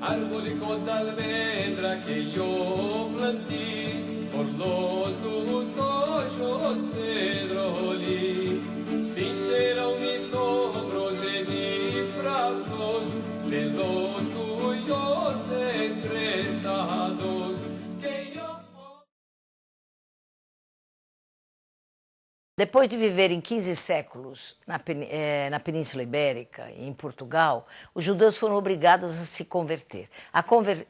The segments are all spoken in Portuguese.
Arbólicos de almendra que yo planté, por los tus ojos pedrolí, cincieron mis hombros y mis brazos, de los tuyos entrezados, que yo... Depois de viver em 15 séculos na Península Ibérica e em Portugal, os judeus foram obrigados a se converter,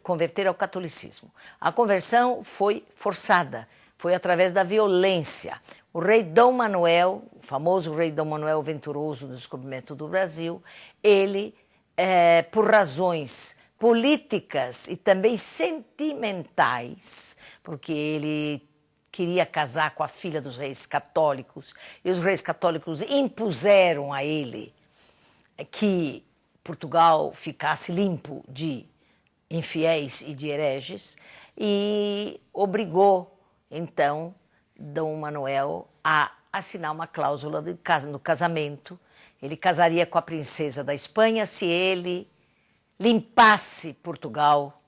converter ao catolicismo. A conversão foi forçada, foi através da violência. O rei Dom Manuel, o famoso rei Dom Manuel Venturoso do descobrimento do Brasil, ele, por razões políticas e também sentimentais, porque ele queria casar com a filha dos reis católicos, e os reis católicos impuseram a ele que Portugal ficasse limpo de infiéis e de hereges, e obrigou, então, Dom Manuel a assinar uma cláusula no casamento. Ele casaria com a princesa da Espanha se ele limpasse Portugal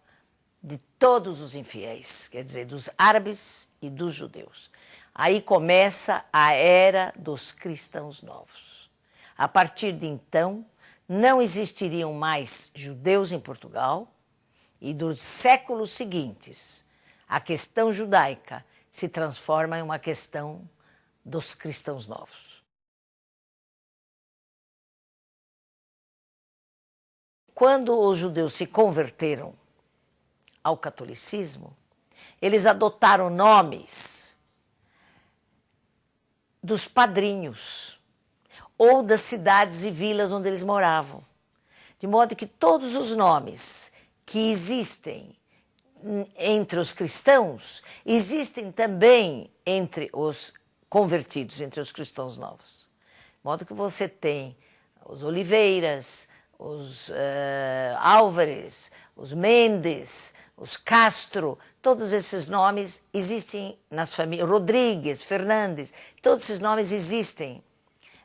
de todos os infiéis, quer dizer, dos árabes e dos judeus. Aí começa a era dos cristãos novos. A partir de então, não existiriam mais judeus em Portugal, e dos séculos seguintes, a questão judaica se transforma em uma questão dos cristãos novos. Quando os judeus se converteram ao catolicismo, eles adotaram nomes dos padrinhos ou das cidades e vilas onde eles moravam. De modo que todos os nomes que existem entre os cristãos, existem também entre os convertidos, entre os cristãos novos. De modo que você tem os Oliveiras, os Álvares, os Mendes, os Castro, todos esses nomes existem nas famílias, Rodrigues, Fernandes, todos esses nomes existem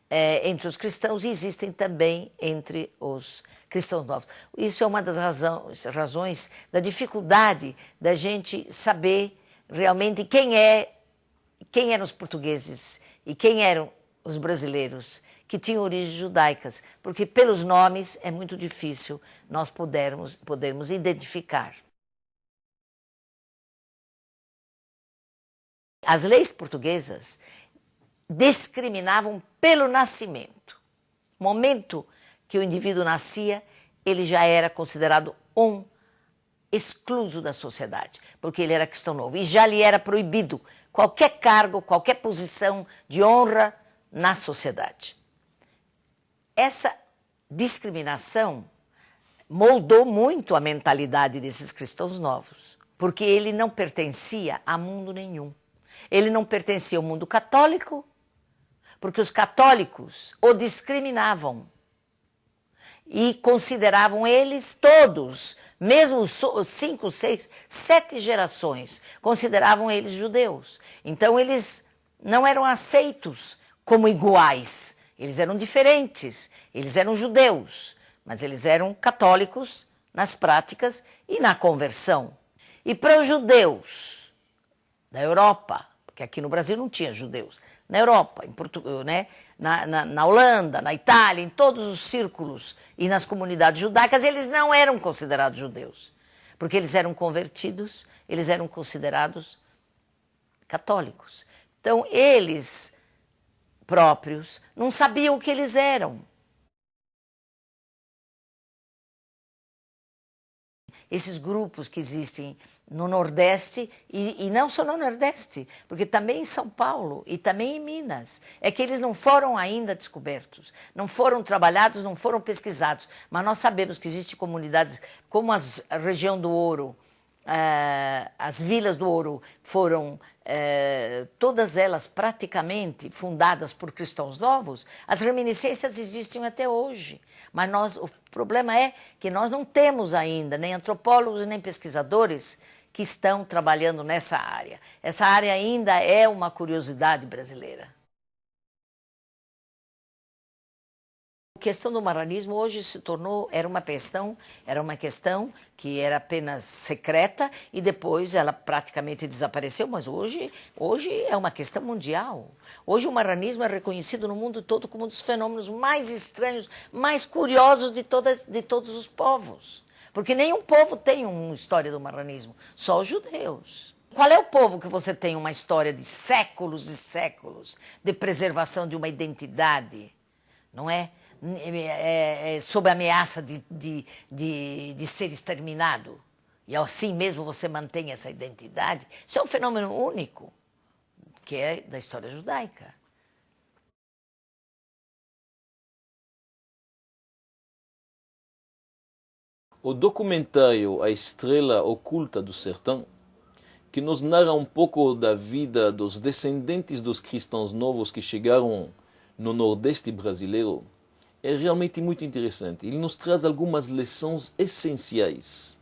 entre os cristãos e existem também entre os cristãos novos. Isso é uma das razões da dificuldade da gente saber realmente quem eram os portugueses e quem eram os brasileiros que tinham origens judaicas, porque pelos nomes é muito difícil nós podermos identificar. As leis portuguesas discriminavam pelo nascimento. No momento que o indivíduo nascia, ele já era considerado um excluso da sociedade, porque ele era cristão novo, e já lhe era proibido qualquer cargo, qualquer posição de honra na sociedade. Essa discriminação moldou muito a mentalidade desses cristãos novos, porque ele não pertencia a mundo nenhum. Ele não pertencia ao mundo católico, porque os católicos o discriminavam e consideravam eles todos, mesmo os 5, 6, 7 gerações, consideravam eles judeus. Então eles não eram aceitos como iguais, eles eram diferentes, eles eram judeus, mas eles eram católicos nas práticas e na conversão. E para os judeus da Europa, porque aqui no Brasil não tinha judeus, na Europa, em Portugal, né? na Holanda, na Itália, em todos os círculos e nas comunidades judaicas, eles não eram considerados judeus, porque eles eram convertidos, eles eram considerados católicos. Então, eles próprios não sabiam o que eles eram. Esses grupos que existem no Nordeste, e não só no Nordeste, porque também em São Paulo e também em Minas, é que eles não foram ainda descobertos, não foram trabalhados, não foram pesquisados, mas nós sabemos que existem comunidades como a região do Ouro, as vilas do Ouro foram todas elas praticamente fundadas por cristãos novos. As reminiscências existem até hoje, mas o problema é que nós não temos ainda nem antropólogos nem pesquisadores que estão trabalhando nessa área. Essa área ainda é uma curiosidade brasileira. questão do marranismo hoje se tornou, era uma questão que era apenas secreta e depois ela praticamente desapareceu, mas hoje é uma questão mundial. Hoje o marranismo é reconhecido no mundo todo como um dos fenômenos mais estranhos, mais curiosos de todos os povos. Porque nenhum povo tem uma história do marranismo, só os judeus. Qual é o povo que você tem uma história de séculos e séculos de preservação de uma identidade, não é? Sob a ameaça de ser exterminado? E assim mesmo você mantém essa identidade? Isso é um fenômeno único, que é da história judaica. O documentário A Estrela Oculta do Sertão, que nos narra um pouco da vida dos descendentes dos cristãos novos que chegaram no Nordeste brasileiro, é realmente muito interessante. Ele nos traz algumas lições essenciais.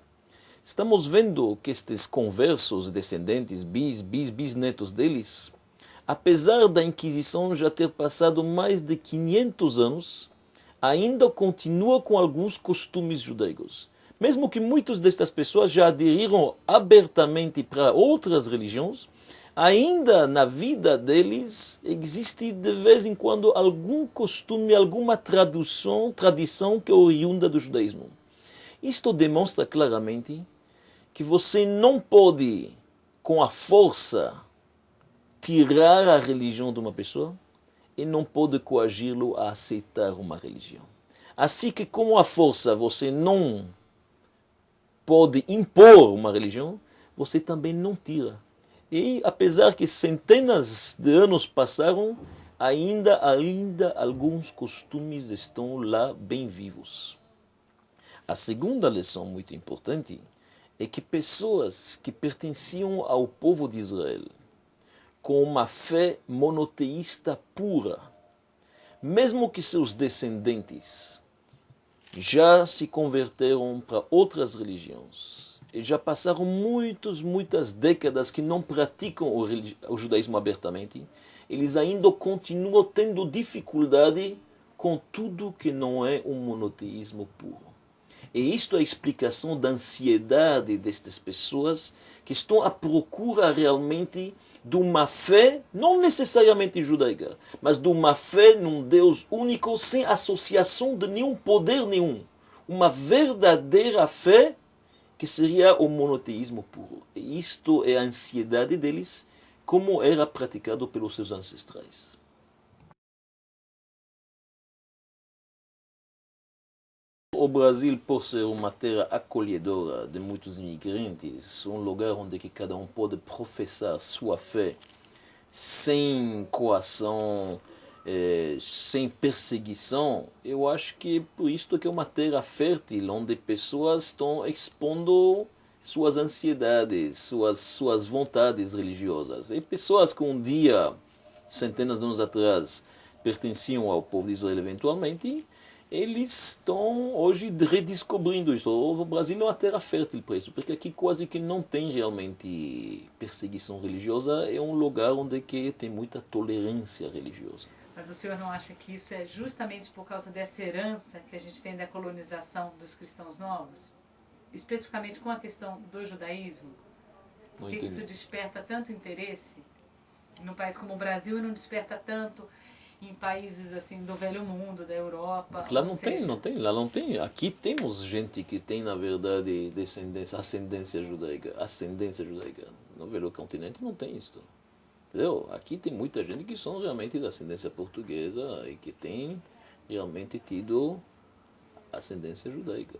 Estamos vendo que estes conversos descendentes, bisnetos deles, apesar da Inquisição já ter passado mais de 500 anos, ainda continua com alguns costumes judaicos. Mesmo que muitas destas pessoas já aderiram abertamente para outras religiões, ainda na vida deles existe de vez em quando algum costume, alguma tradição que é oriunda do judaísmo. Isto demonstra claramente que você não pode, com a força, tirar a religião de uma pessoa e não pode coagi-lo a aceitar uma religião. Assim que com a força você não pode impor uma religião, você também não tira. E apesar que centenas de anos passaram, ainda alguns costumes estão lá bem vivos. A segunda lição muito importante é que pessoas que pertenciam ao povo de Israel com uma fé monoteísta pura, mesmo que seus descendentes já se converteram para outras religiões e já passaram muitas décadas que não praticam o judaísmo abertamente, eles ainda continuam tendo dificuldade com tudo que não é um monoteísmo puro. E isto é a explicação da ansiedade destas pessoas que estão à procura realmente de uma fé, não necessariamente judaica, mas de uma fé num Deus único, sem associação de nenhum poder nenhum. Uma verdadeira fé que seria o monoteísmo puro. E isto é a ansiedade deles, como era praticado pelos seus ancestrais. O Brasil, por ser uma terra acolhedora de muitos imigrantes, um lugar onde cada um pode professar sua fé sem coação, sem perseguição, eu acho que por isso que é uma terra fértil, onde pessoas estão expondo suas ansiedades, suas vontades religiosas. E pessoas que um dia, centenas de anos atrás, pertenciam ao povo de Israel eventualmente, eles estão hoje redescobrindo isso. O Brasil é uma terra fértil para isso, porque aqui quase que não tem realmente perseguição religiosa, é um lugar onde tem muita tolerância religiosa. Mas o senhor não acha que isso é justamente por causa dessa herança que a gente tem da colonização dos cristãos novos? Especificamente com a questão do judaísmo? Por que isso desperta tanto interesse num país como o Brasil e não desperta tanto em países assim do velho mundo, da Europa? Lá lá não tem. Aqui temos gente que tem, na verdade, ascendência judaica. No velho continente não tem isso. Entendeu? Aqui tem muita gente que são realmente da ascendência portuguesa e que tem realmente tido ascendência judaica.